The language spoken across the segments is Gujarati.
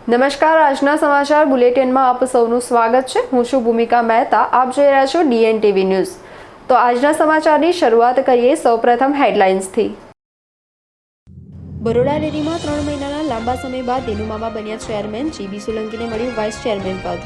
નમસ્કાર, આજના સમાચાર બુલેટિનમાં આપ સૌનું સ્વાગત છે। હું છું ભૂમિકા મહેતા। આપ જોઈ રહ્યા છો DNTV ન્યૂઝ। તો આજના સમાચારની શરૂઆત કરીએ સૌપ્રથમ હેડલાઇન્સથી। બરોડા ડેરીમાં 3 મહિનાના લાંબા સમય બાદ દિનુમામા બન્યા ચેરમેન। જીબી સોલંકીને મળ્યું વાઇસ ચેરમેન પદ।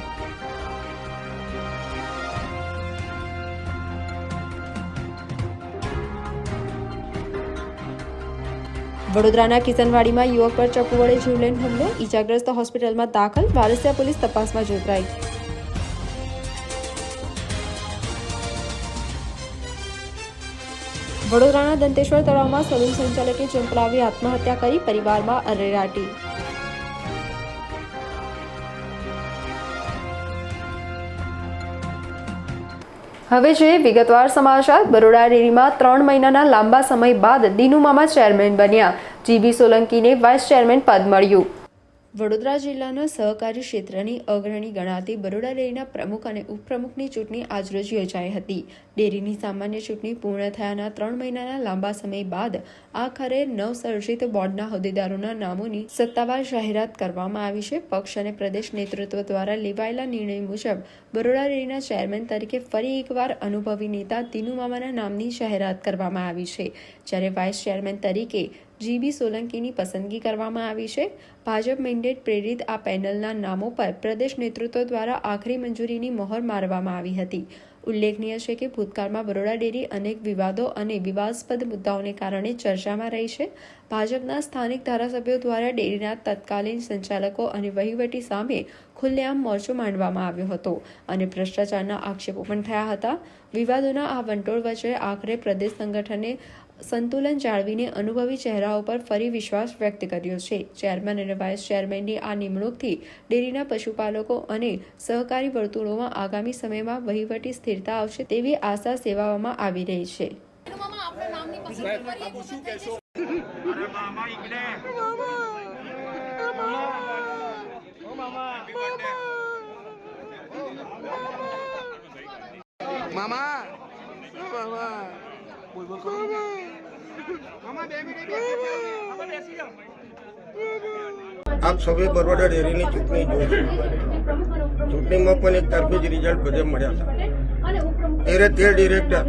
વડોદરાના કિશનવાડીમાં યુવક પર ચપ્પુ વડે જીવલેણ હુમલો, ઈજાગ્રસ્ત હોસ્પિટલમાં દાખલ। વારસિયા પોલીસ તપાસમાં જોતરાઈ। વડોદરાના દંતેશ્વર તળાવમાં સલૂન સંચાલકે ચંપલાવી આત્મહત્યા કરી, પરિવારમાં અરેરાટી। હવે જોઈએ વિગતવાર સમાચાર। બરોડા ડેરીમાં 3 મહિનાના લાંબા સમય બાદ દિનુમામા ચેરમેન બન્યા। જીબી સોલંકીને વાઇસ ચેરમેન પદ મળ્યું। વડોદરા જિલ્લાના સહકારી ક્ષેત્રની અગ્રણી ગણાતી બરોડા ડેરીના પ્રમુખ અને ઉપપ્રમુખની ચૂંટણી આજરોજ યોજાઈ હતી। ડેરીની સામાન્ય ચૂંટણી પૂર્ણ થયાના 3 મહિનાના લાંબા સમય બાદ આખરે નવસર્જિત બોર્ડના હોદ્દેદારોના નામોની સત્તાવાર જાહેરાત કરવામાં આવી છે। પક્ષ અને પ્રદેશ નેતૃત્વ દ્વારા લેવાયેલા નિર્ણય મુજબ બરોડા ડેરીના ચેરમેન તરીકે ફરી એકવાર અનુભવી નેતા દિનુમામાના નામની જાહેરાત કરવામાં આવી છે, જ્યારે વાઇસ ચેરમેન તરીકે જીબી સોલંકીની પસંદગી કરવામાં આવી છે। ભાજપ મેન્ડેટ પ્રેરિત આ પેનલના નામો પર પ્રદેશ નેતૃત્વ દ્વારા આખરી મંજૂરીની મહોર મારવામાં આવી હતી। ઉલ્લેખનીય છે કે ભૂતકાળમાં બરોડા ડેરી અનેક વિવાદો અને વિવાદાસ્પદ મુદ્દાઓને કારણે ચર્ચામાં રહી છે। ભાજપના સ્થાનિક ધારાસભ્યો દ્વારા ડેરીના તત્કાલીન સંચાલકો અને વહીવટી સામે ખુલ્લેઆમ મોરચો માંડવામાં આવ્યો હતો અને ભ્રષ્ટાચારના આક્ષેપો પણ થયા હતા। વિવાદોના આ વંટોળ વચ્ચે આખરે પ્રદેશ સંગઠને સંતુલન જાળવીને અનુભવી ચહેરાઓ પર ફરી વિશ્વાસ વ્યક્ત કર્યો છે। ચેરમેન અને વાઇસ ચેરમેનની આ નિમણૂકથી ડેરીના પશુપાલકો અને સહકારી વર્તુળોમાં આગામી સમયમાં વહીવટી સ્થિરતા આવશે તેવી આશા સેવવામાં આવી રહી છે। આપ સૌએ બરોડા ડેરીની ચૂંટણી જોઈ। ચૂંટણીમાં પણ એક તરફી જ રિઝલ્ટ બધે મળ્યા છે। 13 ડિરેક્ટર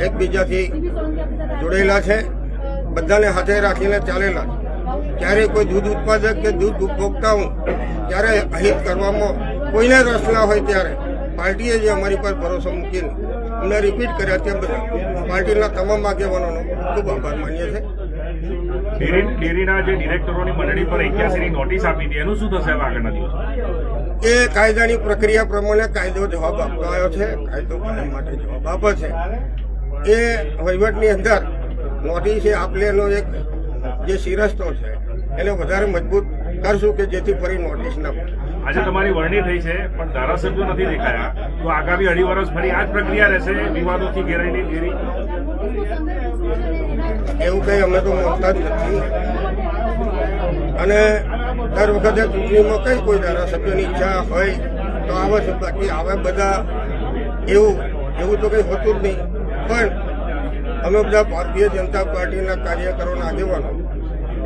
એકબીજાથી જોડેલા છે, બધાને હાથે રાખીને ચાલેલા છે। ક્યારે કોઈ દૂધ ઉત્પાદક કે દૂધ ઉપભોક્તા ત્યારે અહિત કરવામાં કોઈને રસ ના હોય ત્યારે પાર્ટીએ જે અમારી પર ભરોસો મૂકીને અમને રિપીટ કર્યા તે બધા પાર્ટીના તમામ આગેવાનોનો ખૂબ આભાર માનીએ છીએ। ડેરીના જે ડિરેક્ટરોની મંડળી પર 81ની નોટિસ આપી હતી, એનું શું થશે આગળના દિવસો? એ કાયદાની પ્રક્રિયા પ્રમાણે કાયદો જવાબ આપતો આવ્યો છે। કાયદો કાયમ માટે જવાબ આપે છે। એ વહીવટની અંદર નોટિસ એ આપલેનો એક જે શિરસ્તો છે એને વધારે મજબૂત કરશું કે જેથી ફરી નોટિસ ના મળે। આજે તમારી વરણી થઈ છે, પણ ધારાસભ્યો નથી દેખાયા, તો આગામી 2.5 વર્ષ ફરી આ જ પ્રક્રિયા રહેશે, વિવાદોથી ઘેરાયેલી ડેરી? એવું કંઈ અમે તો માનતા જ નથી અને દર વખતે ચૂંટણીમાં કઈ કોઈ ધારાસભ્યોની ઈચ્છા હોય તો આવે છે, બાકી આવે બધા એવું તો કંઈ હોતું જ નહીં। પણ અમે બધા ભારતીય જનતા પાર્ટીના કાર્યકરોના આગેવાનો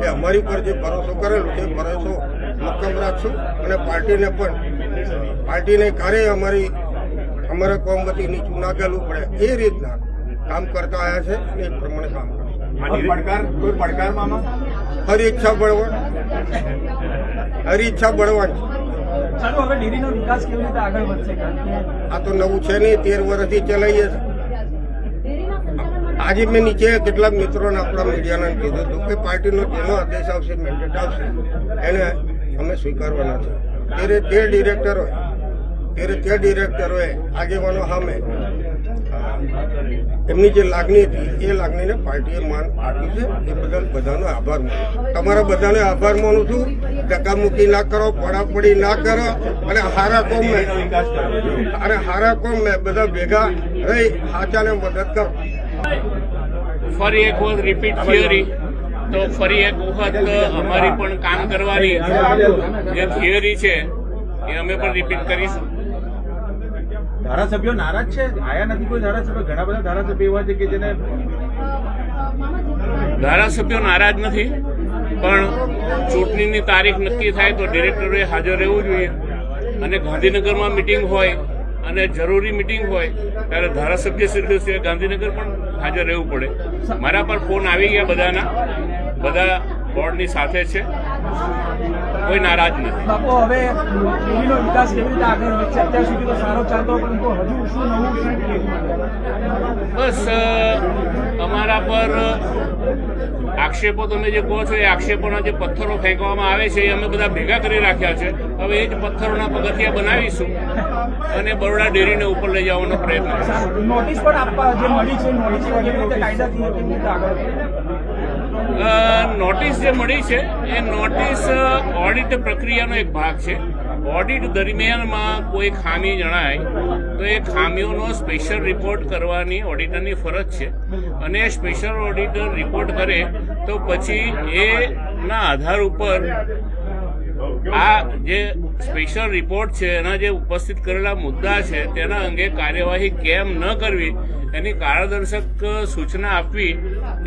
એ અમારી પર જે ભરોસો કરેલો છે ભરોસો મક્કમ રાખશું અને પાર્ટીને ક્યારેય અમારા કોમ વતી નીચું ના ગળવું પડે એ રીતના કામ કરતા આવ્યા છે અને એ પ્રમાણે કામ કરશું। હરી ઈચ્છા બળવાની આ તો નવું છે નહીં, 13 વર્ષથી ચલાવીએ છીએ। આજે મેં નીચે કેટલાક મિત્રોને આપણા મીડિયાને કીધું હતું કે પાર્ટીનો જેનો આદેશ આવશે, મેન્ડેટ આવશે, એને અમે સ્વીકારવાના છે। 13 ડિરેક્ટરોએ આગેવાનો સામે એમની જે લાગણી હતી એ લાગણીને પાર્ટીએ માન આપી છે। એ બદલ બધાનો આભાર માનું। તમારા બધાને આભાર માનું છું। ધક્કામુક્કી ના કરો, પડાપડી ના કરો અને હારા કોમ મેં બધા ભેગા રહી સાચાને મદદ કરો। ફરી એક વખત રિપીટ થિયરી તો ફરી એક વખત અમારી પણ કામ કરવાની જે થિયરી છે એ અમે પણ રિપીટ કરીશું। ધારાસભ્યો નારાજ છે, આયા નથી કોઈ ધારાસભ્ય? ઘણા બધા ધારાસભ્યો એવા છે કે જેને ધારાસભ્યો નારાજ નથી, પણ ચૂંટણીની તારીખ નક્કી થાય તો ડિરેક્ટરોએ હાજર રહેવું જોઈએ અને ગાંધીનગરમાં મિટિંગ હોય અને જરૂરી મિટિંગ હોય ત્યારે ધારાસભ્યશ્રીઓ ગાંધીનગર પણ હાજર રહેવું પડે. મારા પર ફોન આવી ગયા બધાના, બધા બોર્ડની સાથે છે, કોઈ નારાજ નથી. બાપુ, હવે ડેરીનો વિકાસ કેવી રીતે આગળ વધશે? અત્યાર સુધી તો સારો ચાલતો, પરંતુ હજુ શું નવું છે? બસ અમારા પર આક્ષેપો તમે જે કહો છો એ આક્ષેપોના જે પથ્થરો ફેંકવામાં આવે છે એ અમે બધા ભેગા કરી રાખ્યા છે. હવે એ જ પથ્થરોના પગથિયા બનાવીશું અને બરોડા ડેરીને ઉપર લઈ જવાનો પ્રયત્ન કરીશું. નોટિસ પણ આપવા જે મળી છે, નોટિસ કેવી રીતે કાયદાકીય કેવી રીતે આગળ? નોટિસ જે મળી છે એ નોટિસ ઓડિટ પ્રક્રિયાનો એક ભાગ છે. ઓડિટ દરમિયાનમાં કોઈ ખામી જણાય તો એ ખામીઓનો સ્પેશિયલ રિપોર્ટ કરવાની ઓડિટરની ફરજ છે અને સ્પેશિયલ ઓડિટર રિપોર્ટ કરે તો પછી એના આધાર ઉપર આ જે સ્પેશિયલ રિપોર્ટ છે એના જે ઉપસ્થિત કરેલા મુદ્દા છે તેના અંગે કાર્યવાહી કેમ ન કરવી એની કારણદર્શક સૂચના આપવી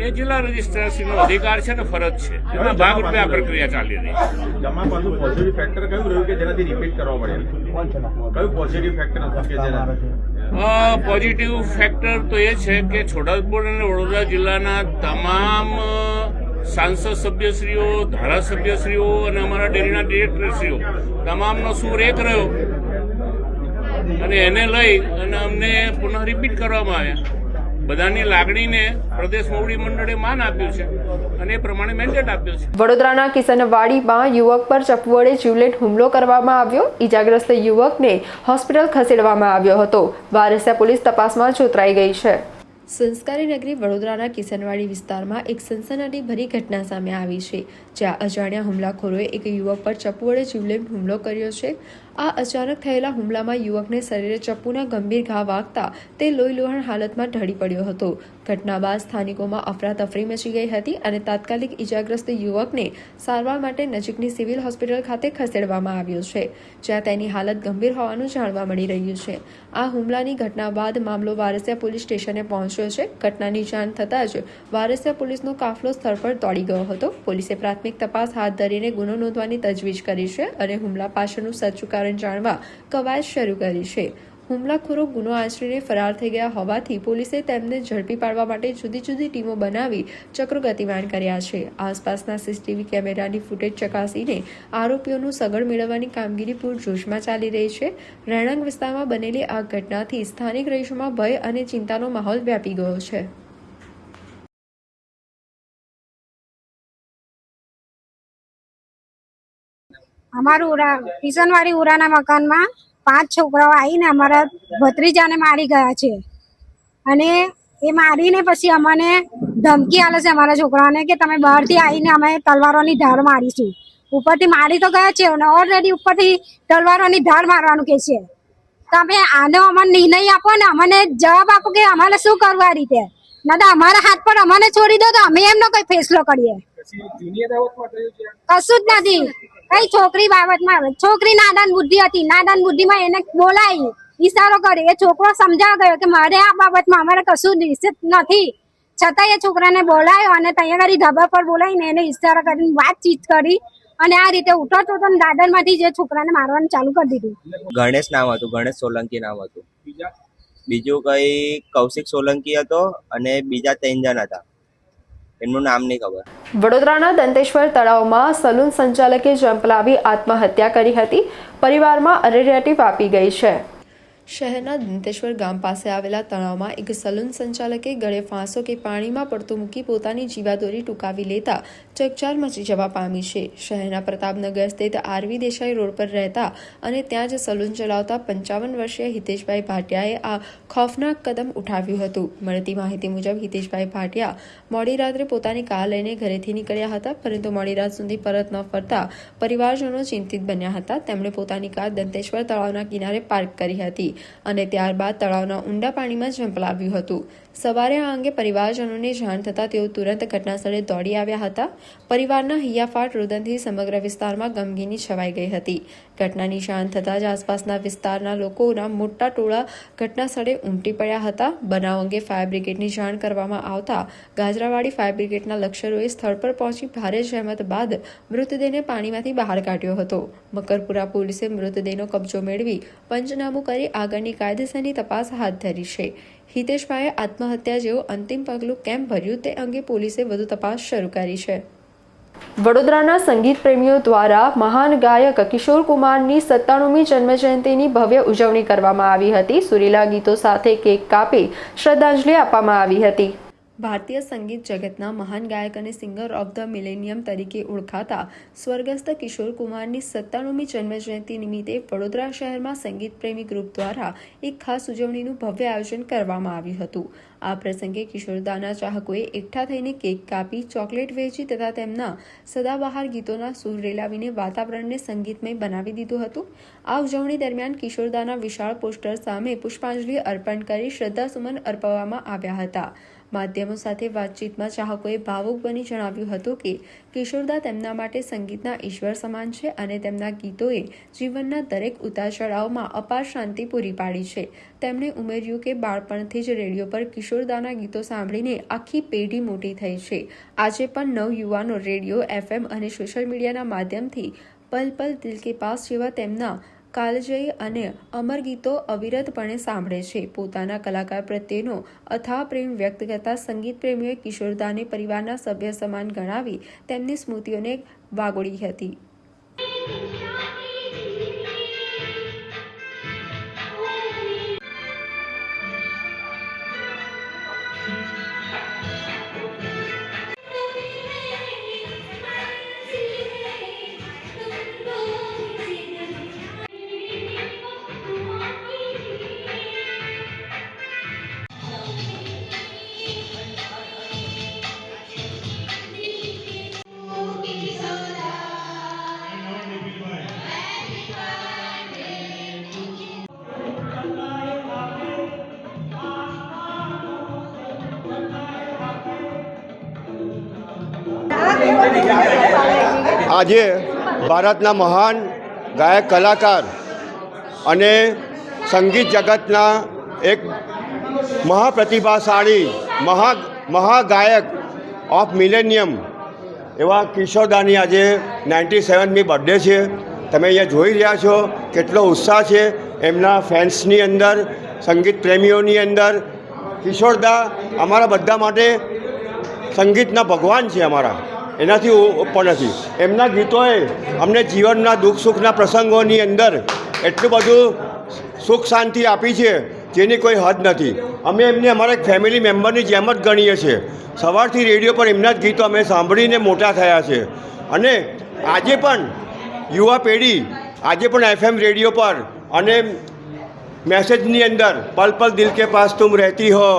એ જિલ્લા રજિસ્ટ્રારશ્રીનો અધિકાર છે ને ફરજ છે. એના ભાગરૂપે આ પ્રક્રિયા ચાલી રહી છે. જમા પાછું પોઝિટિવ ફેક્ટર કયું રહ્યું કે જેનાથી રિપીટ કરવા પડે? કયું પોઝિટિવ ફેક્ટર હતું કે જેના પોઝિટિવ ફેક્ટર તો એ છે કે છોટાઉદેપુર અને વડોદરા જિલ્લાના તમામ સાંસદ સભ્યશ્રીઓ, ધારાસભ્યશ્રીઓ અને અમારા ડેરીના ડિરેક્ટરશ્રીઓ તમામનો સૂર એક રહ્યો અને એને લઈ અને અમને પુનઃ રિપીટ કરવામાં આવ્યા. બધાની લાગણીને પ્રદેશ મોવડી મંડળે માન આપ્યું છે અને એ પ્રમાણે મેન્ડેટ આપ્યો છે. વડોદરાના કિશનવાડીમાં યુવક પર ચપ્પુ વડે જીવલેણ હુમલો કરવામાં આવ્યો. ઈજાગ્રસ્ત યુવકને હોસ્પિટલ ખસેડવામાં આવ્યો હતો. વારસિયા પોલીસ તપાસમાં જોતરાઈ ગઈ છે. સંસ્કારી નગરી વડોદરાના કિશનવાડી વિસ્તારમાં એક સનસનાટીભરી ઘટના સામે આવી છે, જ્યાં અજાણ્યા હુમલાખોરોએ એક યુવક પર ચપ્પુ વડે જીવલેણ હુમલો કર્યો છે. આ અચાનક થયેલા હુમલામાં યુવકને શરીરે ચપ્પુના ગંભીર ઘા વાગતા તે લોહીલુહાણ હાલતમાં ઢળી પડ્યો હતો. ઘટના બાદ સ્થાનિકોમાં અફરાતફરી મચી ગઈ હતી અને તાત્કાલિક ઈજાગ્રસ્ત યુવકને સારવાર માટે નજીકની સિવિલ હોસ્પિટલ ખાતે ખસેડવામાં આવ્યો છે, જ્યાં તેની હાલત ગંભીર હોવાનું જાણવા મળી રહ્યું છે. આ હુમલાની ઘટના બાદ મામલો વારસિયા પોલીસ સ્ટેશને પહોંચ્યો છે. ઘટનાની જાણ થતાં જ વારસિયા પોલીસનો કાફલો સ્થળ પર દોડી ગયો હતો. પોલીસે પ્રાથમિક તપાસ હાથ ધરીને ગુનો નોંધવાની તજવીજ કરી છે અને હુમલા પાછળનું સાચું કારણ જાણવા કવાયત શરૂ કરી છે. હુમલાખોરો ગુનો આચરીને ફરાર થઈ ગયા હોવાથી પોલીસે તેમને ઝડપી પાડવા માટે જુદી જુદી ટીમો બનાવી ચક્રો ગતિમાન કર્યા છે. આસપાસના સીસીટીવી કેમેરાની ફૂટેજ ચકાસીને આરોપીઓનું સગળ મેળવવાની કામગીરી પૂરજોશમાં ચાલી રહી છે. રહેણાંક વિસ્તારમાં બનેલી આ ઘટનાથી સ્થાનિક રહીશોમાં ભય અને ચિંતાનો માહોલ વ્યાપી ગયો છે. અમારું કિશનવાડી ઉરાના મકાનમાં 5 છોકરાઓ આવીને અમારા ભત્રીજાને મારી ગયા છે અને એ મારીને પછી અમને ધમકી આલે છે અમારા છોકરાઓને કે તમે બહારથી આવીને અમે તલવારોની ધાર મારીશું. ઉપરથી મારી તો ગયા છે અને ઓલરેડી ઉપરથી તલવારોની ધાર મારવાનું કે છે. તમે આનો અમને નિર્ણય આપો ને અમને જવાબ આપો કે અમારે શું કરવું આ રીતે. ના તો અમારા હાથ પર અમને છોડી દો તો અમે એમનો કઈ ફેસલો કરીએ. કશું જ નથી. કઈ છોકરી બાબતમાં છોકરી નાદાન બુદ્ધિ હતી. નાદાન બુદ્ધિમાં એને બોલાવી ઈશારો કર્યો. એ છોકરો સમજાવ ગયો કે મારે આ બાબતમાં અમારે કશું નથી. છતાં એ છોકરાને બોલાયો અને ત્યાં આગળ ધાબા પર બોલાવીને એને ઈશારો કરીને વાતચીત કરી અને આ રીતે ઉઠાતો તો દાદરમાંથી જે છોકરાને મારવાનું ચાલુ કરી દીધું. ગણેશ નામ હતું, ગણેશ સોલંકી નામ હતું. બીજું કઈ કૌશિક સોલંકી હતો અને બીજા 3 જણ હતા, એમનું નામ નહીં ખબર. વડોદરાના દંતેશ્વર તળાવમાં સલૂન સંચાલકે ઝંપલાવી આત્મહત્યા કરી હતી. પરિવારમાં અરેરાટી વ્યાપી ગઈ છે. શહેરના દંતેશ્વર ગામ પાસે આવેલા તળાવમાં એક સલૂન સંચાલકે ગળે ફાંસો કે પાણીમાં પડતું મૂકી પોતાની જીવાદોરી ટૂંકાવી લેતા ચકચાર મચી જવા પામી છે. શહેરના પ્રતાપનગર સ્થિત આરવી દેસાઈ રોડ પર રહેતા અને ત્યાં જ સલૂન ચલાવતા 55 વર્ષીય હિતેશભાઈ ભાટિયાએ આ ખોફનાક કદમ ઉઠાવ્યું હતું. મળતી માહિતી મુજબ હિતેશભાઈ ભાટિયા મોડી રાત્રે પોતાની કાર લઈને ઘરેથી નીકળ્યા હતા, પરંતુ મોડી રાત સુધી પરત ન ફરતા પરિવારજનો ચિંતિત બન્યા હતા. તેમણે પોતાની કાર દંતેશ્વર તળાવના કિનારે પાર્ક કરી હતી અને ત્યારબાદ તળાવના ઊંડા પાણીમાં ઝંપલાવ્યું હતું. સવારે આ અંગે પરિવારજનોને જાણ થતાં તેઓ તુરંત ઘટનાસ્થળે દોડી આવ્યા હતા પરિવારના હૈયાફાટ રુદનથી સમગ્ર વિસ્તારમાં ગમગીની છવાઈ ગઈ હતી. ઘટનાની જાણ થતાં જ આસપાસના વિસ્તારના લોકોના મોટા ટોળા ઘટના સ્થળે ઉમટી પડ્યા હતા. બનાવ અંગે ફાયર બ્રિગેડની જાણ કરવામાં આવતા ગાજરાવાડી ફાયર બ્રિગેડના લશ્કરોએ સ્થળ પર પહોંચી ભારે જહેમત બાદ મૃતદેહને પાણીમાંથી બહાર કાઢ્યો હતો. મકરપુરા પોલીસે મૃતદેહનો કબજો મેળવી પંચનામું કરી આગળની કાયદેસરની તપાસ હાથ ધરી છે. હિતેશભાઈએ આત્મહત્યા જેવું અંતિમ પગલું કેમ ભર્યું તે અંગે પોલીસે વધુ તપાસ શરૂ કરી છે. વડોદરાના સંગીત પ્રેમીઓ દ્વારા મહાન ગાયક કિશોર કુમારની 97મી જન્મજયંતિની ભવ્ય ઉજવણી કરવામાં આવી હતી. સુરીલા ગીતો સાથે કેક કાપી શ્રદ્ધાંજલિ આપવામાં આવી હતી. ભારતીય સંગીત જગતના મહાન ગાયક અને સિંગર ઓફ ધ મિલેનિયમ તરીકે ઓળખાતા સ્વર્ગસ્થ કિશોર કુમારની 97મી જન્મજયંતિ નિમિત્તે વડોદરા શહેરમાં સંગીત પ્રેમી ગ્રુપ દ્વારા એક ખાસ ઉજવણીનું ભવ્ય આયોજન કરવામાં આવ્યું હતું. આ પ્રસંગે કિશોરદાના ચાહકોએ એકઠા થઈને કેક કાપી, ચોકલેટ વહેંચી તથા તેમના સદાબહાર ગીતોના સૂર રેલાવીને વાતાવરણને સંગીતમય બનાવી દીધું હતું. આ ઉજવણી દરમિયાન કિશોરદાના વિશાળ પોસ્ટર સામે પુષ્પાંજલિ અર્પણ કરી શ્રદ્ધાસુમન અર્પવામાં આવ્યા હતા. માધ્યમો સાથે વાતચીતમાં ચાહકોએ ભાવુક બની જણાવ્યું હતું કે કિશોરદા તેમના માટે સંગીતના ઈશ્વર સમાન છે અને તેમના ગીતોએ જીવનના દરેક ઉતાર ચઢાવમાં અપાર શાંતિ પૂરી પાડી છે. તેમણે ઉમેર્યું કે બાળપણથી જ રેડિયો પર કિશોરદાના ગીતો સાંભળીને આખી પેઢી મોટી થઈ છે. આજે પણ નવયુવાનો રેડિયો, FM અને સોશિયલ મીડિયાના માધ્યમથી પલ પલ દિલ કે પાસ જેવા તેમના કાલજયી અને અમર ગીતો અવિરતપણે સાંભળે છે. પોતાના કલાકાર પ્રત્યેનો અથાગ પ્રેમ વ્યક્ત કરતા સંગીત પ્રેમીઓએ કિશોરદાને પરિવારના સભ્ય સમાન ગણાવી તેમની સ્મૃતિઓને વાગોળી હતી. આજે ભારતના મહાન ગાયક કલાકાર અને સંગીત જગતના એક મહાપ્રતિભાશાળી મહાગાયક ઓફ મિલેનિયમ એવા કિશોરદાની આજે 97મી બર્થડે છે. તમે અહીંયા જોઈ રહ્યા છો કેટલો ઉત્સાહ છે એમના ફેન્સની અંદર, સંગીત પ્રેમીઓની અંદર. કિશોરદા અમારા બધા માટે સંગીતના ભગવાન છે, અમારા એનાથી ઉપર નથી. એમના ગીતોએ અમને જીવનના દુઃખ સુખના પ્રસંગોની અંદર એટલું બધું સુખ શાંતિ આપી છે જેની કોઈ હદ નથી. અમે એમને અમારા એક ફેમિલી મેમ્બરની જેમ જ ગણીએ છીએ. સવારથી રેડિયો પર એમના જ ગીતો અમે સાંભળીને મોટા થયા છે અને આજે પણ યુવા પેઢી આજે પણ FM રેડિયો પર અને મેસેજની અંદર પલ પલ દિલ કે પાસ તુમ રહેતી હો,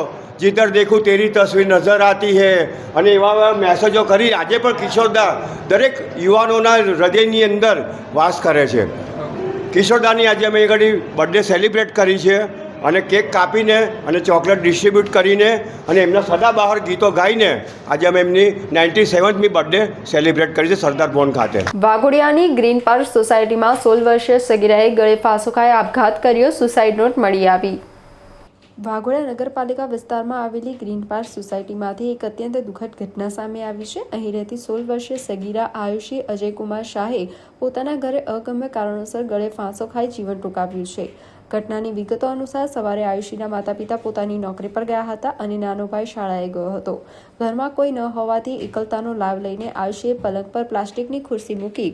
जिधर देखूँ तेरी तस्वीर नज़र आती है અને એવા મેસેજો કરી આજે પણ કિશોરદા દરેક યુવાનોના હૃદયની અંદર વાસ કરે છે. કિશોરદાની આજે અમે ઘડી બર્થડે સેલિબ્રેટ કરી છે અને કેક કાપીને અને ચોકલેટ ડિસ્ટ્રીબ્યુટ કરીને અને એમના સદાબહાર ગીતો ગાઈને આજે અમે એમની 97મી બર્થડે સેલિબ્રેટ કરી છે સરદાર ભવન ખાતે. વાઘોડિયાની ગ્રીન પાર્ક સોસાયટીમાં 16 વર્ષીય સગીરાએ ગળે ફાંસો ખાઈ આપઘાત કર્યો. સુસાઇડ નોટ મળી આવી. વાઘોડિયા નગરપાલિકા વિસ્તારમાં આવેલી ગ્રીન પાર્ક સોસાયટીમાંથી એક અત્યંત દુઃખદ ઘટના સામે આવી છે. અહીં રહેતી 16 વર્ષીય સગીરા આયુષી અજયકુમાર શાહે પોતાના ઘરે અગમ્ય કારણોસર ગળે ફાંસો ખાઈ જીવન ટૂંકાવ્યું છે. ઘટનાની વિગતો અનુસાર સવારે આયુષીના માતા પિતા પોતાની નોકરી પર ગયા હતા અને નાનો ભાઈ શાળાએ ગયો હતો. ઘરમાં કોઈ ન હોવાથી એકલતાનો લાભ લઈને આયુષીએ પલંગ પર પ્લાસ્ટિકની ખુરશી મૂકી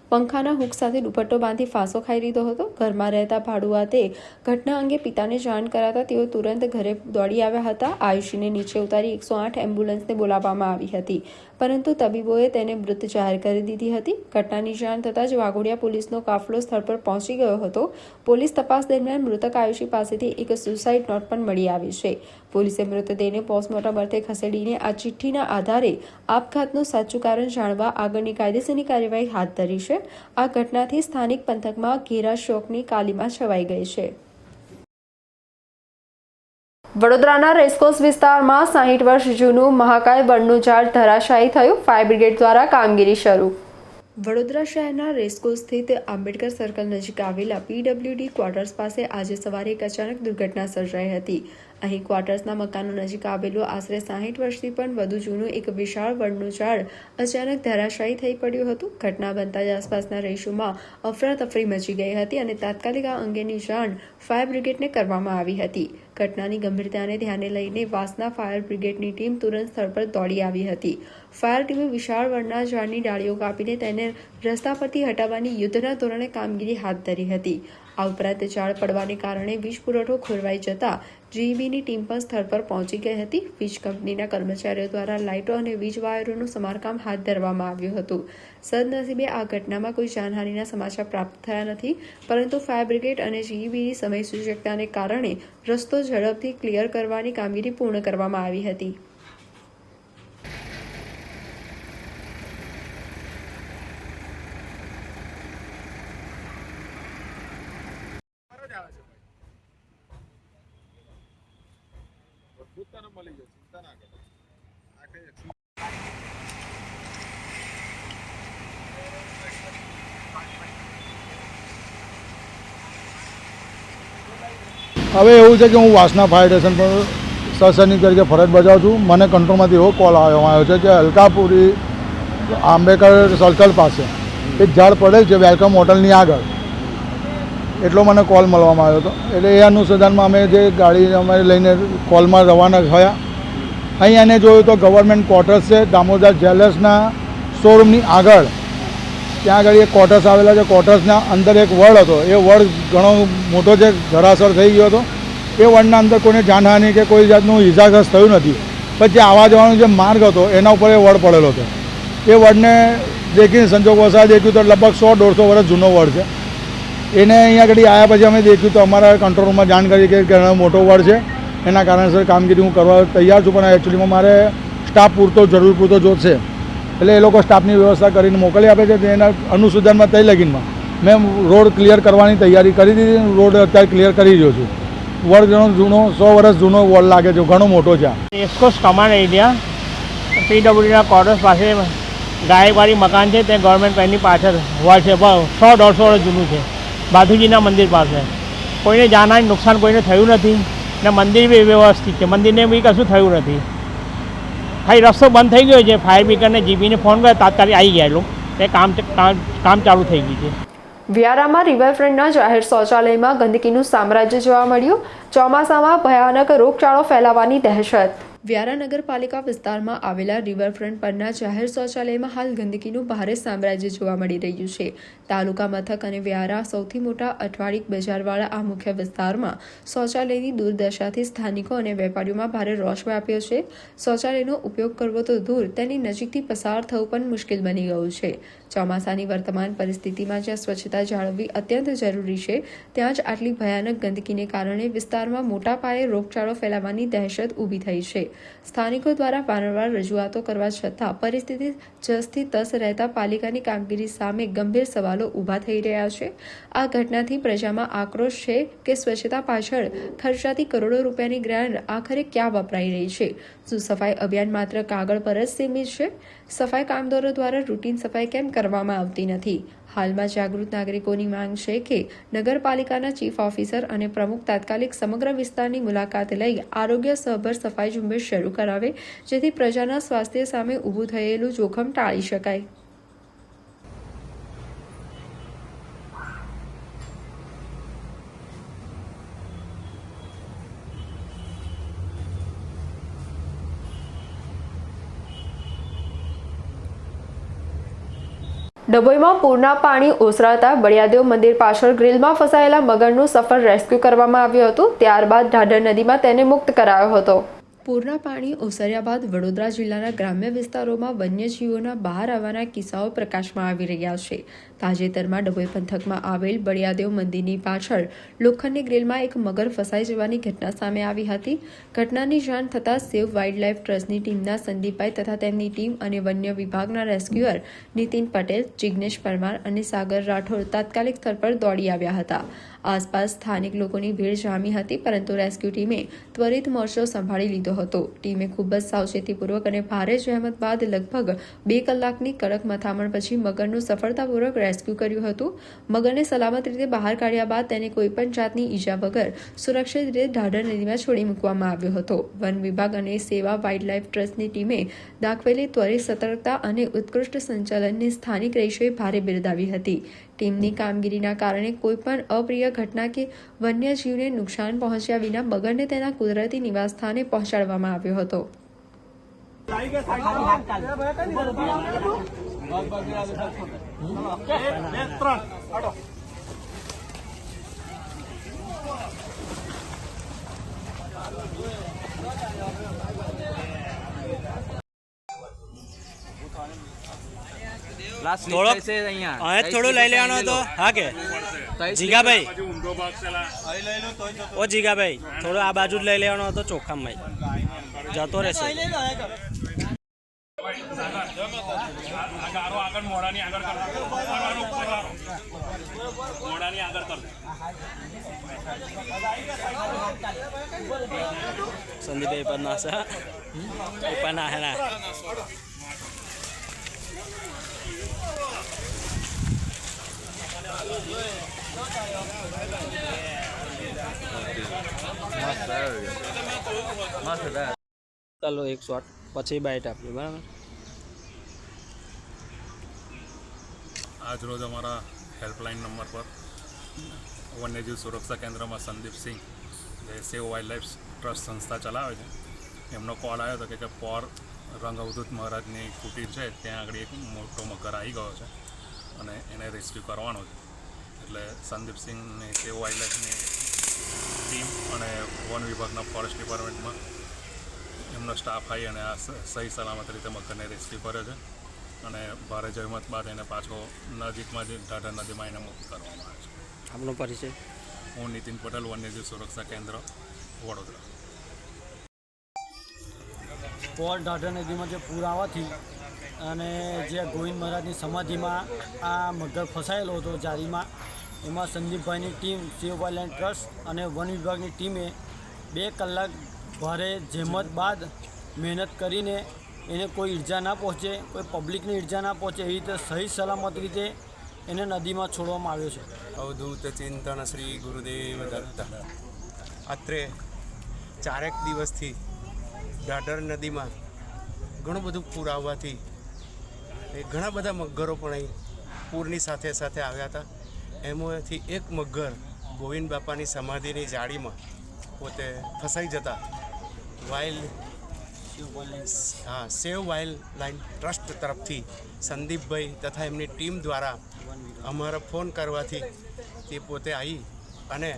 પંખાના હૂક સાથે દુપટ્ટો બાંધી ફાંસો ખાઈ લીધો હતો. ઘરમાં રહેતા ભાડુઆતે ઘટના અંગે પિતાને જાણ કરાતા તેઓ તુરંત ઘરે દોડી આવ્યા હતા. આયુષીને નીચે ઉતારી 108 એમ્બ્યુલન્સને બોલાવવામાં આવી હતી, પરંતુ તબીબોએ તેને મૃત જાહેર કરી દીધી હતી. ઘટનાની જાણ થતાં જ વાઘોડિયા પોલીસનો કાફલો સ્થળ પર પહોંચી ગયો હતો. પોલીસ તપાસ દરમિયાન મૃતક આયુષી પાસેથી એક સુસાઇડ નોટ પણ મળી આવી છે. પોલીસે મૃતદેહને પોસ્ટમોર્ટમ અર્થે ખસેડીને આ ચિઠ્ઠીના આધારે આપઘાતનું સાચું કારણ જાણવા આગળની કાયદેસરની કાર્યવાહી હાથ ધરી છે. આ ઘટનાથી સ્થાનિક પંથકમાં ઘેરા શોકની કાલીમાં છવાઈ ગઈ છે. વડોદરાના રેસકોર્સ વિસ્તારમાં 60 વર્ષ જૂનું મહાકાય વડનું ઝાડ ધરાશાયી થયું. ફાયર બ્રિગેડ દ્વારા કામગીરી શરૂ. વડોદરા શહેરના રેસકોર્સ સ્થિત આંબેડકર સર્કલ નજીક આવેલા પીડબ્લ્યુડી ક્વાર્ટર્સ પાસે આજે સવારે એક અચાનક દુર્ઘટના સર્જાઈ હતી. અહીં ક્વાર્ટર્સના મકાનો નજીક આવેલું આશરે 60 વર્ષથી પણ વધુ જૂનું એક વિશાળ વડનું ઝાડ અચાનક ધરાશાયી થઈ પડ્યું હતું. ઘટના બનતા જ આસપાસના રહીશોમાં અફરાતફરી મચી ગઈ હતી અને તાત્કાલિક આ અંગેની જાણ ફાયર બ્રિગેડને કરવામાં આવી હતી. ઘટનાની ગંભીરતાને ધ્યાને લઈને વાસના ફાયર બ્રિગેડની ટીમ તુરંત સ્થળ પર દોડી આવી હતી. ફાયર ટીમે વિશાળ વડના ઝાડની ડાળીઓ કાપીને તેને રસ્તા પરથી હટાવવાની યુદ્ધના ધોરણે કામગીરી હાથ ધરી હતી. આ ઉપરાંત ઝાડ પડવાને કારણે વીજ પુરવઠો ખોરવાઈ જતા જીઈબીની ટીમ પણ સ્થળ પર પહોંચી ગઈ હતી. વીજ કંપનીના કર્મચારીઓ દ્વારા લાઇટો અને વીજ વાયરોનું સમારકામ હાથ ધરવામાં આવ્યું હતું. સદનસીબે આ ઘટનામાં કોઈ જાનહાનિના સમાચાર પ્રાપ્ત થયા નથી, પરંતુ ફાયર બ્રિગેડ અને જીઈબીની સમય સૂચકતાને કારણે રસ્તો ઝડપથી ક્લિયર કરવાની કામગીરી પૂર્ણ કરવામાં આવી હતી. હવે એવું છે કે હું વાસના ફાયર સ્ટેશન પર સહસૈનિક તરીકે ફરજ બજાવું છું. મને કંટ્રોલમાંથી એવો કોલ આવ્યો છે કે અલકાપુરી આંબેડકર સર્કલ પાસે એક ઝાડ પડેલ છે વેલકમ હોટલની આગળ, એટલો મને કોલ મળવામાં આવ્યો હતો. એટલે એ અનુસંધાનમાં અમે જે ગાડી અમે લઈને કોલમાં રવાના થયા. અહીં એને જોયું તો ગવર્મેન્ટ ક્વાર્ટર્સ છે, દામોદર જ્વેલર્સના શોરૂમની આગળ. ત્યાં આગળ એક ક્વાર્ટર્સ આવેલા છે. ક્વાર્ટર્સના અંદર એક વડ હતો. એ વડ ઘણો મોટો છે, ધરાસર થઈ ગયો હતો. એ વડના અંદર કોઈને જાનહાનિ કે કોઈ જાતનું ઇજાગ્રસ્ત થયું નથી. પણ જે આવવા જવાનો જે માર્ગ હતો એના ઉપર એ વડ પડેલો હતો. એ વડને દેખીને સંજોગ વસાત દેખ્યું તો લગભગ 100-150 વર્ષ જૂનો વડ છે. એને અહીંયા આગળ આવ્યા પછી અમે દેખ્યું તો અમારા કંટ્રોલ રૂમમાં જાણ કરી કે ઘણો મોટો વડ છે, એના કારણસર કામગીરી હું કરવા તૈયાર છું. પણ એકચ્યુઅલીમાં મારે સ્ટાફ પૂરતો જરૂર પૂરતો જોશે, એટલે એ લોકો સ્ટાફની વ્યવસ્થા કરીને મોકલી આપે છે. એના અનુસંધાનમાં તય લગીનમાં મેં રોડ ક્લિયર કરવાની તૈયારી કરી દીધી. રોડ અત્યારે ક્લિયર કરી રહ્યો છું. વડ ઘણો જૂનો 100 વર્ષ જૂનો વડ લાગે છે, ઘણો મોટો છે. રેસકોર્સ કમાન્ડ એરિયા પીડબ્લ્યુડીના ક્વાર્ટર્સ પાસે ગાયકવાડી મકાન છે, તે ગવર્મેન્ટ પેનની પાછળ વડ છે, 100-150 વર્ષ જૂનું છે, બાધુજીના મંદિર પાસે. કોઈને જાનહાનિ નુકસાન કોઈને થયું નથી ને મંદિર બી વ્યવસ્થિત છે, મંદિરને બી કશું થયું નથી. ખાલી રસ્તો બંધ થઈ ગયો છે. ફાયર બ્રિગેડને જીબીને ફોન કર્યો, તાત્કાલિક આવી ગયા લોકો, તે કામ ચાલુ થઈ ગયું છે. વ્યારામાં રિવરફ્રન્ટના જાહેર શૌચાલયમાં ગંદકીનું સામ્રાજ્ય જોવા મળ્યું. ચોમાસામાં ભયાનક રોગચાળો ફેલાવાની દહેશત. વ્યારા નગરપાલિકા વિસ્તારમાં આવેલા રિવરફ્રન્ટ પરના જાહેર શૌચાલયમાં હાલ ગંદકીનું ભારે સામ્રાજ્ય જોવા મળી રહ્યું છે. તાલુકા મથક અને વ્યારા સૌથી મોટા અઠવાડિક બજારવાળા આ મુખ્ય વિસ્તારમાં શૌચાલયની દુર્દશાથી સ્થાનિકો અને વેપારીઓમાં ભારે રોષ વ્યાપ્યો છે. શૌચાલયનો ઉપયોગ કરવો તો દૂર, તેની નજીકથી પસાર થવું પણ મુશ્કેલ બની ગયું છે. ચોમાસાની વર્તમાન પરિસ્થિતિમાં જ્યાં સ્વચ્છતા જાળવવી અત્યંત જરૂરી છે, ત્યાં જ આટલી ભયાનક ગંદકીને કારણે વિસ્તારમાં મોટા પાયે રોગચાળો ફેલાવાની દહેશત ઊભી થઈ છે. સ્થાનિકો દ્વારા વારંવાર રજૂઆતો કરવા છતાં પરિસ્થિતિ જસથી તસ રહેતા પાલિકાની કામગીરી સામે ગંભીર સવાલો ઊભા થઈ રહ્યા છે. આ ઘટનાથી પ્રજામાં આક્રોશ છે કે સ્વચ્છતા પાછળ ખર્ચાતી કરોડો રૂપિયાની ગ્રાન્ટ આખરે ક્યાં વપરાઈ રહી છે? શું સફાઈ અભિયાન માત્ર કાગળ પર જ સીમિત છે? સફાઈ કામદારો દ્વારા રૂટીન સફાઈ કેમ કરવામાં આવતી નથી? હાલમાં જાગૃત નાગરિકોની માંગ છે કે નગરપાલિકાના ચીફ ઓફિસર અને પ્રમુખ તાત્કાલિક સમગ્ર વિસ્તારની મુલાકાત લઈ આરોગ્ય સહભર સફાઈ ઝુંબેશ શરૂ કરાવે, જેથી પ્રજાના સ્વાસ્થ્ય સામે ઊભું થયેલું જોખમ ટાળી શકાય. ડભોઈમાં પૂરના પાણી ઓસરાતા બળિયાદેવ મંદિર પાછળ ગ્રીલમાં ફસાયેલા મગરનું સફળ રેસ્ક્યુ કરવામાં આવ્યું હતું. ત્યારબાદ ઢાઢર નદીમાં તેને મુક્ત કરાયો હતો. પૂરના પાણી ઓસર્યા બાદ વડોદરા જિલ્લાના ગ્રામ્ય વિસ્તારોમાં વન્યજીવોના બહાર આવવાના કિસ્સાઓ પ્રકાશમાં આવી રહ્યા છે. તાજેતરમાં ડભોઈ પંથકમાં આવેલ બળિયાદેવ મંદિરની પાછળ લોખંડની ગ્રીલમાં એક મગર ફસાઈ જવાની ઘટના સામે આવી હતી. ઘટનાની જાણ થતાં સેવ વાઇલ્ડ લાઇફ ટ્રસ્ટની ટીમના સંદીપભાઈ તથા તેમની ટીમ અને વન્ય વિભાગના રેસ્ક્યુઅર નીતિન પટેલ, જિગ્નેશ પરમાર અને સાગર રાઠોડ તાત્કાલિક સ્થળ પર દોડી આવ્યા હતા. આસપાસ સ્થાનિક લોકોની ભીડ જામી હતી, પરંતુ રેસ્ક્યુ ટીમે ત્વરિત મોરચો સંભાળી લીધો હતો. ટીમે ખૂબ જ સાવચેતીપૂર્વક અને ભારે જહેમત બાદ લગભગ 2 કલાકની કડક મથામણ પછી મગરનું સફળતાપૂર્વક રેસ્ક્યુ કર્યું હતું. મગરને સલામત રીતે બહાર કાઢ્યા બાદ તેને કોઈપણ જાતની ઈજા વગર સુરક્ષિત રીતે ઢાઢર નદીમાં છોડી મૂકવામાં આવ્યો હતો. વન વિભાગ અને સેવા વાઇલ્ડ લાઇફ ટ્રસ્ટની ટીમે દાખવેલી ત્વરિત સતર્કતા અને ઉત્કૃષ્ટ સંચાલનને સ્થાનિક રહીશોએ ભારે બિરદાવી હતી. ટીમની કામગીરીના કારણે કોઈપણ અપ્રિય ઘટના કે વન્યજીવને નુકસાન પહોંચ્યા વિના મગરને તેના કુદરતી નિવાસસ્થાને પહોંચાડવામાં આવ્યો હતો. થોડું લઈ લેવાનો હતો. હા કે જીગાભાઈ, ઓ જીગાભાઈ, થોડું આ બાજુ જ લઈ લેવાનો હતો. ચોખ્ખામાં જતો રહેશે. સંદીપભાઈ પર ના છે, પણ ના હે ના. ચાલો એક શોટ પછી બાઇટ આપીએ. બરાબર. આજ રોજ અમારા હેલ્પલાઇન નંબર પર વન્યજીવ સુરક્ષા કેન્દ્રમાં સંદીપસિંહ, જે સેવ વાઇલ્ડ લાઇફ ટ્રસ્ટ સંસ્થા ચલાવે છે, એમનો કોલ આવ્યો હતો કે પોર રંગ અવધૂત મહારાજની કુટીર છે, ત્યાં આગળ એક મોટો મગર આવી ગયો છે અને એને રેસ્ક્યુ કરવાનો છે. એટલે સંદીપસિંહની સેવ વાઇલ્ડ લાઇફની ટીમ અને વન વિભાગના ફોરેસ્ટ ડિપાર્ટમેન્ટમાં એમનો સ્ટાફ આવી અને આ સહી સલામત રીતે મગરને રેસ્ક્યુ કર્યો છે અને ભારે જહેમત બાદ એને પાછો નજીકમાં જ ઢાઢર નદીમાં એને મુક્ત કરવામાં આવે છે. આપનો પરિચય? હું નીતિન પટેલ, વન્યજીવ સુરક્ષા કેન્દ્ર, વડોદરા. પોર ઢાઢર નદીમાં જે પૂર આવવાથી અને જે ગોવિંદ મહારાજની સમાધિમાં આ મગર ફસાયેલો હતો જાળીમાં, એમાં સંદીપભાઈની ટીમ, સેવ વાઇલ્ડ લાઇફ ટ્રસ્ટ અને વન વિભાગની ટીમે 2 કલાક ભારે જહેમત બાદ મહેનત કરીને એને કોઈ ઈજા ના પહોંચે, કોઈ પબ્લિકને ઈજા ના પહોંચે એવી રીતે સહી સલામત રીતે એને નદીમાં છોડવામાં આવ્યો છે. અવધૂત ચિંતન શ્રી ગુરુદેવ દત્ત. અત્રે 4 દિવસથી ઢાઢર નદીમાં ઘણું બધું પૂર આવવાથી ઘણા બધા મગરો પણ અહીં પૂરની સાથે સાથે આવ્યા હતા. એમાંથી એક મગર ગોવિંદ બાપાની સમાધિની જાળીમાં પોતે ફસાઈ જતા સેવ વાઇલ્ડ લાઇફ ટ્રસ્ટ તરફથી સંદીપભાઈ તથા એમની ટીમ દ્વારા અમારો ફોન કરવાથી તે પોતે આવી અને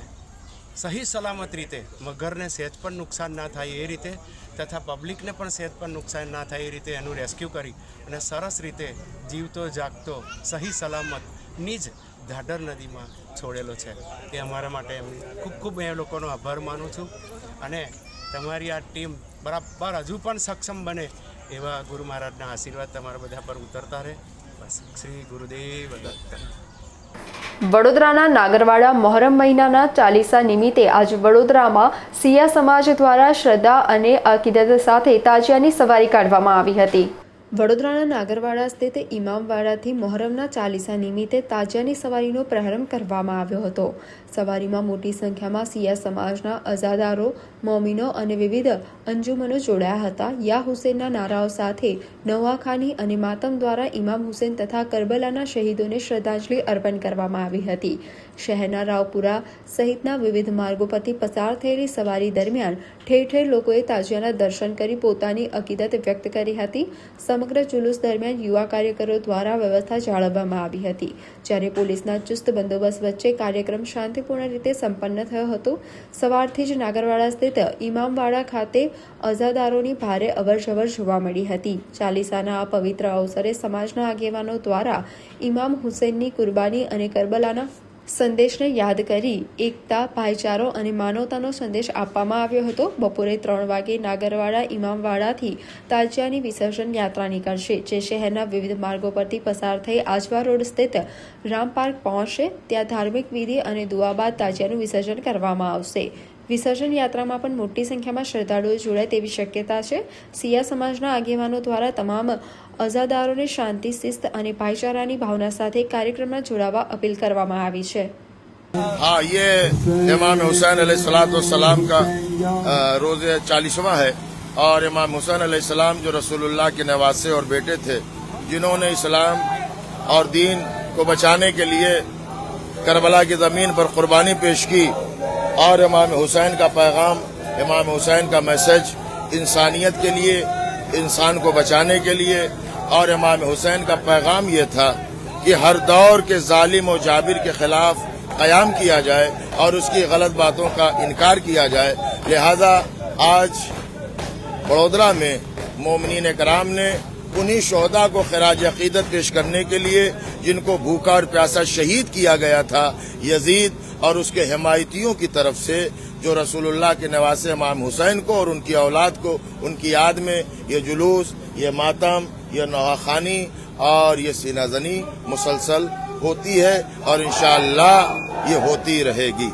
સહી સલામત રીતે મગરને સહેજ પણ નુકસાન ના થાય એ રીતે તથા પબ્લિકને પણ સહેજ પણ નુકસાન ના થાય એ રીતે એનું રેસ્ક્યુ કરી અને સરસ રીતે જીવતો જાગતો સહી સલામત નિજ ઢાઢર નદીમાં છોડેલો છે. એ અમારા માટે ખૂબ ખૂબ એ લોકોનો આભાર માનું છું અને તમારી આ ટીમ બરાબર હજુ પણ સક્ષમ બને એવા ગુરુ મહારાજના આશીર્વાદ તમારા બધા પર ઉતરતા રહે. બસ શ્રી ગુરુદેવ દત્ત. વડોદરાના નાગરવાડા મોહરમ મહિનાના ચાલીસા નિમિત્તે આજ વડોદરામાં સિયા સમાજ દ્વારા શ્રદ્ધા અને અકીદત સાથે તાજિયાની સવારી કાઢવામાં આવી હતી. વડોદરાના નાગરવાડા સ્થિત ઇમામવાડાથી મોહરમના ચાલીસા નિમિત્તે તાજિયાની સવારીનો પ્રારંભ કરવામાં આવ્યો હતો. સવારીમાં મોટી સંખ્યામાં સિયા સમાજના અઝાદારો, મોમીનો અને વિવિધ અંજુમનો જોડાયા હતા. યા હુસેનના નારાઓ સાથે નવાખાની અને માતમ દ્વારા ઇમામ હુસેન તથા કરબલાના શહીદોને શ્રદ્ધાંજલિ અર્પણ કરવામાં આવી હતી. શહેરના રાવપુરા સહિતના વિવિધ માર્ગો પરથી પસાર થયેલી સવારી દરમિયાન ઠેર ઠેર લોકોએ તાજિયાના દર્શન કરી પોતાની અકીદત વ્યક્ત કરી હતી. સમગ્ર જુલુસ દરમિયાન યુવા કાર્યકરો દ્વારા વ્યવસ્થા જાળવવામાં આવી હતી, જ્યારે પોલીસના ચુસ્ત બંદોબસ્ત વચ્ચે કાર્યક્રમ શાંતિપૂર્ણ રીતે સંપન્ન થયો હતો. સવારથી જ નાગરવાડા સ્થિત સ્થિત ઇમામવાડા ખાતે અઝાદારોની ભારે અવરજવર જોવા મળી હતી. ચાલીસાના આ પવિત્ર અવસરે સમાજના આગેવાનો દ્વારા ઇમામ હુસૈનની કુરબાની અને કરબલાના સંદેશને યાદ કરી એકતા, ભાઈચારો અને માનવતાનો સંદેશ આપવામાં આવ્યો હતો. બપોરે 3 વાગે નાગરવાડા ઇમામવાડાથી તાજિયાની વિસર્જન યાત્રા નીકળશે, જે શહેરના વિવિધ માર્ગો પરથી પસાર થઈ આજવા રોડ સ્થિત રામ પાર્ક પહોંચશે. ત્યાં ધાર્મિક વિધિ અને દુઆ બાદ તાજિયાનું વિસર્જન કરવામાં આવશે. વિસર્જન યાત્રામાં પણ મોટી સંખ્યામાં શ્રદ્ધાળુઓ જોડાય તેવી શક્યતા છે. સિયા સમાજના આગેવાનો દ્વારા તમામ અઝાદારોને શાંતિ, શિસ્ત અને ભાઈચારાની ભાવના સાથે કાર્યક્રમમાં જોડાવા અપીલ કરવામાં આવી છે. हाँ, ये इमाम हुसैन अलैहिस्सलाम का रोज़ 40वां है और इमाम हुसैन अलैहिस्सलाम जो रसूलुल्लाह के नवासे और बेटे थे, जिन्होंने इस्लाम और दीन को बचाने के लिए करबला की ज़मीन पर कुर्बानी पेश की और इमाम हुसैन का पैगाम, इमाम हुसैन का मैसेज इंसानियत के लिए, इंसान को बचाने के लिए, और इमाम हुसैन का पैगाम ये था कि हर दौर के जालिम और जाबिर के खिलाफ क़याम किया जाए और उसकी गलत बातों का इनकार किया जाए. लिहाजा आज बड़ौदरा में मोमिनीन कराम ने उन्हीं शोहदा को खिराज अकीदत पेश करने के लिए जिनको भूखा और प्यासा शहीद किया गया था यजीद और उसके हिमायतियों की तरफ से, जो रसूलुल्लाह के नवासे इमाम हुसैन को और उनकी औलाद को उनकी याद में ये जुलूस, ये मातम, ये नवाखानी और ये सीनाजनी मुसलसल होती है और इंशाअल्लाह ये होती रहेगी.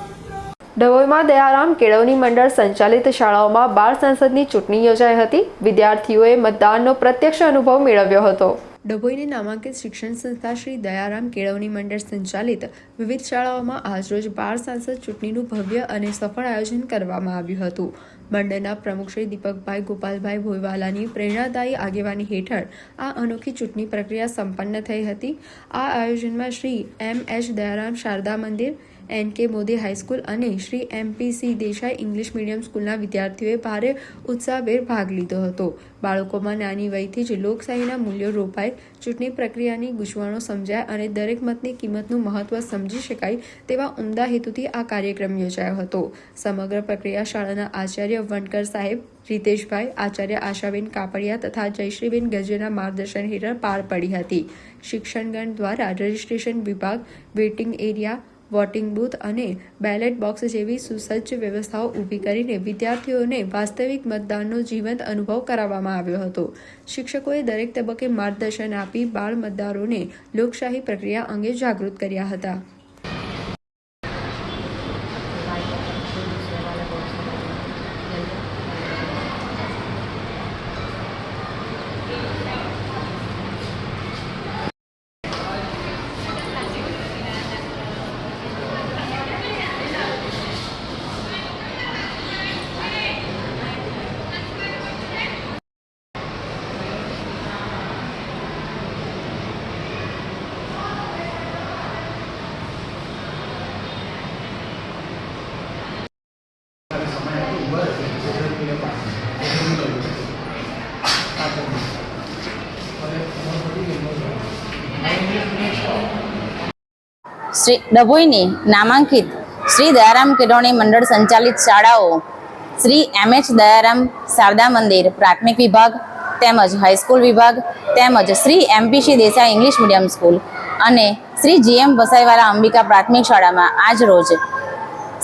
ડભોઈમાં દયારામ કેળવણી મંડળ સંચાલિત શાળાઓમાં બાળ સંસદની ચૂંટણી યોજાઈ હતી. વિદ્યાર્થીઓએ મતદાનનો પ્રત્યક્ષ અનુભવ મેળવ્યો હતો. ડભોઈની નામાંકિત શિક્ષણ સંસ્થા શ્રી દયારામ કેળવણી મંડળ સંચાલિત વિવિધ શાળાઓમાં આજરોજ બાળ સાંસદ ચૂંટણીનું ભવ્ય અને સફળ આયોજન કરવામાં આવ્યું હતું. મંડળના પ્રમુખ શ્રી દીપકભાઈ ગોપાલભાઈ ભોયવાલાની પ્રેરણાદાયી આગેવાની હેઠળ આ અનોખી ચૂંટણી પ્રક્રિયા સંપન્ન થઈ હતી. આ આયોજનમાં શ્રી M.H. દયારામ શારદા મંદિર, N.K. મોદી હાઈસ્કૂલ અને Shri M.P.C. Desai English medium સ્કૂલના વિદ્યાર્થીઓએ ભારે ઉત્સાહભેર ભાગ લીધો હતો. બાળકોમાં નાની વયથી જ લોકશાહીના મૂલ્યો રોપાય, ચૂંટણી પ્રક્રિયાની ગૂંચવણો સમજાય અને દરેક મતની કિંમતનું મહત્વ સમજી શકાય તેવા ઉમદા હેતુથી આ કાર્યક્રમ યોજાયો હતો. સમગ્ર પ્રક્રિયા શાળાના આચાર્ય વણકર સાહેબ, રીતેશભાઈ, આચાર્ય આશાબેન કાપડિયા તથા જયશ્રીબેન ગજેના માર્ગદર્શન હેઠળ પાર પડી હતી. શિક્ષણગણ દ્વારા રજિસ્ટ્રેશન વિભાગ, વેઇટિંગ એરિયા, વોટિંગ બૂથ અને બેલેટ બોક્સ જેવી સુસજ્જ વ્યવસ્થાઓ ઊભી કરીને વિદ્યાર્થીઓને વાસ્તવિક મતદાનનો જીવંત અનુભવ કરાવવામાં આવ્યો હતો. શિક્ષકોએ દરેક તબક્કે માર્ગદર્શન આપી બાળ મતદારોને લોકશાહી પ્રક્રિયા અંગે જાગૃત કર્યા હતા. શ્રી ડભોઈની નામાંકિત શ્રી દયારામ કેળવણી મંડળ સંચાલિત શાળાઓ શ્રી M.H. દયારામ શારદા મંદિર પ્રાથમિક વિભાગ તેમજ હાઈસ્કૂલ વિભાગ તેમજ Shri M.P.C. Desai English medium school અને શ્રી G.M. વસાઈવાલા અંબિકા પ્રાથમિક શાળામાં આજ રોજ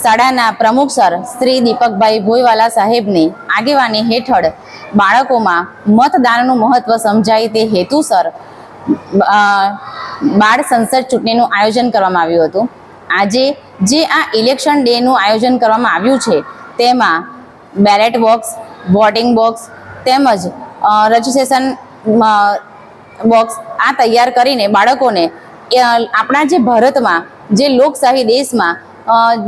શાળાના પ્રમુખ સર શ્રી દીપકભાઈ ભોયવાલા સાહેબની આગેવાની હેઠળ બાળકોમાં મતદાનનું મહત્વ સમજાય તે હેતુસર બાળ સંસદ ચૂંટણીનું આયોજન કરવામાં આવ્યું હતું. આજે જે આ ઇલેક્શન ડેનું આયોજન કરવામાં આવ્યું છે તેમાં બેલેટ બોક્સ, વોટિંગ બોક્સ તેમજ રજિસ્ટ્રેશન બોક્સ આ તૈયાર કરીને બાળકોને આપણા જે ભારતમાં જે લોકશાહી દેશમાં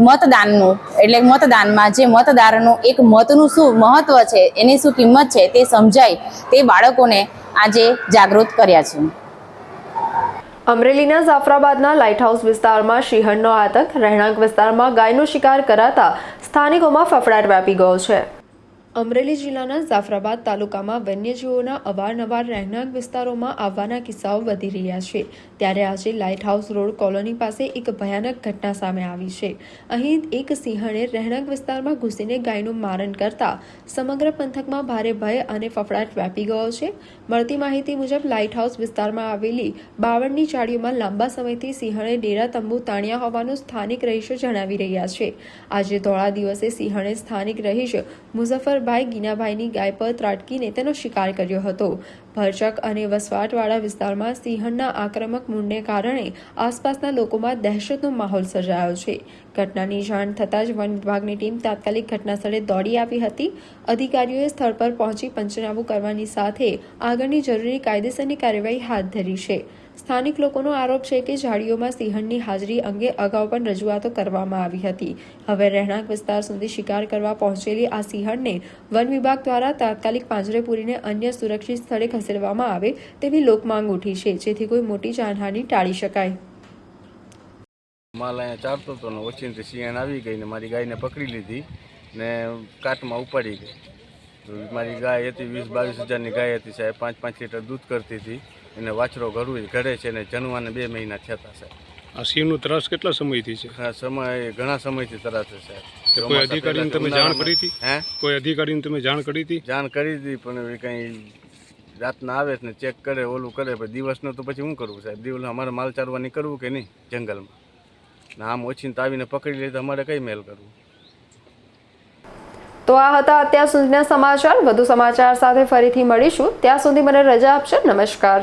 મતદાનનું એટલે મતદાનમાં જે મતદારનું એક મતનું શું મહત્વ છે, એની શું કિંમત છે તે સમજાય તે બાળકોને આજે જાગૃત કર્યા છે. અમરેલીના જાફરાબાદના લાઇટ હાઉસ વિસ્તારમાં સિંહણનો આતંક, રહેણાંક વિસ્તારમાં ગાયનો શિકાર કરાતા સ્થાનિકોમાં ફફડાટ વ્યાપી ગયો છે. અમરેલી જિલ્લાના જાફરાબાદ તાલુકામાં વન્યજીવોના અવારનવાર રહેણાંક વિસ્તારોમાં આવવાના કિસ્સાઓ વધી રહ્યા છે. ત્યારે આજે લાઇટ હાઉસ રોડ કોલોની પાસે એક ભયાનક ઘટના સામે આવી છે. અહીં એક સિંહણે રહેણાંક વિસ્તારમાં ઘૂસીને ગાયનું મારણ કરતા સમગ્ર પંથકમાં ભારે ભય અને ફફડાટ વ્યાપી ગયો છે. મળતી માહિતી મુજબ લાઇટ હાઉસ વિસ્તારમાં આવેલી બાવળની ચાળીઓમાં લાંબા સમયથી સિંહણે ડેરા તંબુ તાણ્યા હોવાનું સ્થાનિક રહીશો જણાવી રહ્યા છે. આજે ધોળા દિવસે સિંહણે સ્થાનિક રહીશ મુઝફ્ફરભાઈ ગીનાભાઈની ગાય પર ત્રાટકીને તેનો શિકાર કર્યો હતો. ભરચક અને વસવાટવાળા વિસ્તારમાં સિંહણના આક્રમક મૂળને કારણે આસપાસના લોકોમાં દહેશતનો માહોલ સર્જાયો છે. ઘટનાની જાણ થતાં જ વન વિભાગની ટીમ તાત્કાલિક ઘટનાસ્થળે દોડી આવી હતી. અધિકારીઓએ સ્થળ પર પહોંચી પંચનામું કરવાની સાથે આગળની જરૂરી કાયદેસરની કાર્યવાહી હાથ ધરી છે. સ્થાનિક લોકોનો આરોપ છે કે ઝાડીઓમાં સિંહણની હાજરી અંગે અગાઉ પણ રજૂઆતો કરવામાં આવી હતી. હવે રહેણાંક વિસ્તાર સુધી શિકાર કરવા પહોંચેલી આ સિંહણને વન વિભાગ દ્વારા તાત્કાલિક પાંજરે પૂરીને અન્ય સુરક્ષિત સ્થળે ખસેડવામાં આવે તેવી લોકમાંગ ઉઠી છે, જેથી કોઈ મોટી જાનહાનિ ટાળી શકાય. માલ અહીંયા ચારતો હતો ને ઓચિંતી સિંહણ આવી ગઈ ને મારી ગાયને પકડી લીધી ને કાટમાં ઉપાડી ગઈ. મારી ગાય હતી 20-22 હજારની ગાય હતી સાહેબ. 5-5 લીટર દૂધ કરતી હતી. એને વાછરો ઘરે છે ને જન્માને 2 મહિના થયા હતા સાહેબ. આ સિંહનું ત્રાસ કેટલા સમયથી છે? ઘણા સમયથી ત્રાસ છે સાહેબ. કોઈ અધિકારીને તમે જાણ કરી હતી? કોઈ અધિકારીને તમે જાણ કરી હતી? જાણ કરી હતી પણ કંઈ રાતના આવે ને ચેક કરે ઓલું કરે, પણ દિવસનું તો પછી શું કરવું સાહેબ? દિવસ અમારે માલ ચારવા નીકળવું કે નહીં જંગલમાં? ને આમ ઓછીને આવીને પકડી લે તો અમારે કઈ મેલ કરવું? તો આ હતા અત્યાર સુધીના સમાચાર. વધુ સમાચાર સાથે ફરીથી મળીશું. ત્યાં સુધી મને રજા આપશો. નમસ્કાર.